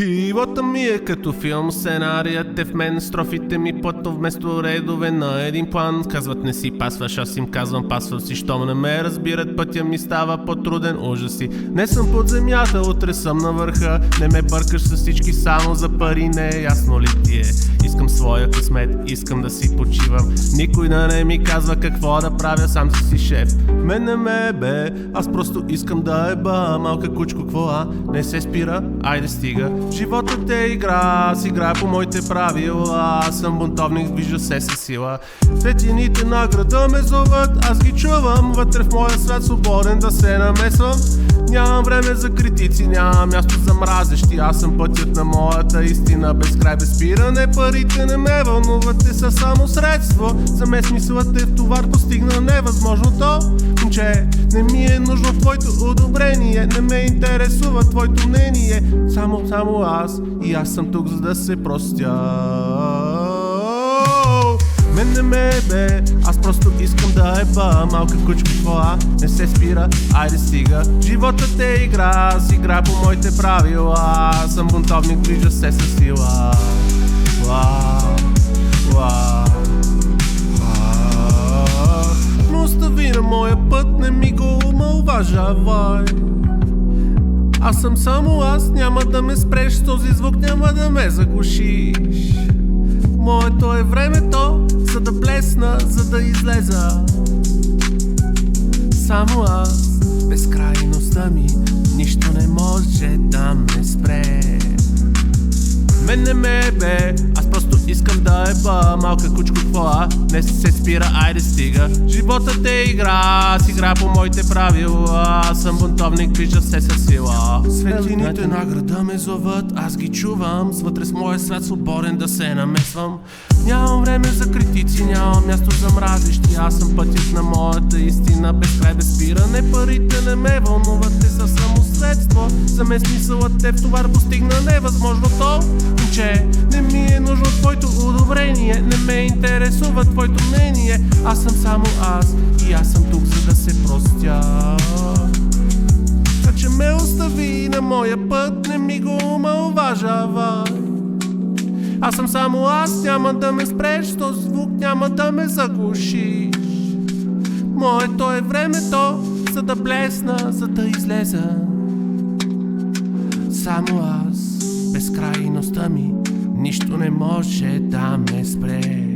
Живота ми е като филм, сценарият е в мен, строфите ми плато вместо редове на един план. Казват не си пасваш, аз им казвам пасвам си, щом не ме разбират, пътя ми става по-труден, ужаси. Не съм под земята, утре съм на върха, не ме бъркаш с всички само за пари, не е ясно ли ти е? Искам своя късмет, искам да си почивам, никой да не ми казва какво да правя, сам си шеф. Мен не ме бе, аз просто искам да еба, малка кучко, какво не се спира, айде стига. Животът е игра, аз играя по моите правила, аз съм бунтовник, движа се със сила. Светлините на града ме зоват, аз ги чувам, вътре в моя свят свободен да се намесвам. Нямам време за критици, нямам място за мразещи, аз съм пътят на моята истина, без край, без спиране. Парите не ме вълнуват, те са само средство, за мен смисълът е в товар, постигна невъзможното. Момче, не ми е нужно твоето одобрение, не ме интересува твоето мнение, само аз, и аз съм тук за да се простя. Мен не ме бе, аз просто искам да еба, малка кучка, какво не се спира, айде стига. Животът е игра, аз играя по моите правила, аз съм бунтовник, движа се със сила. Но остави на моя път, не ми го омалважавай. Аз съм само аз, няма да ме спреш, с този звук няма да ме заглушиш. Моето е времето, за да блесна, за да излеза. Само аз, безкрайността ми, нищо не може да ме спре. Мен не ме бе, аз просто искам да еба, малка кучко, какво не се спира, айде стига. Животът е игра, аз играя по моите правила, аз съм бунтовник, движа се със сила. Светлините на града ме зоват, аз ги чувам, вътре с моя свят свободен да се намесвам. Нямам време за критици, нямам място за мразещи, аз съм пътят на моята истина, без край, без спиране. Парите не ме вълнуват, те са само средство, за мен смисълът е в товар, постигна невъзможното. Че не ми е нужно твоето одобрение, не ме интересува твоето мнение, аз съм само аз, и аз съм тук за да се простя. Така че ме остави на моя път, не ми го омалважавай. Аз съм само аз, няма да ме спреш, с този звук няма да ме заглушиш. Моето е времето, за да блесна, за да излеза. Само аз, безкрайността ми, нищо не може да ме спре.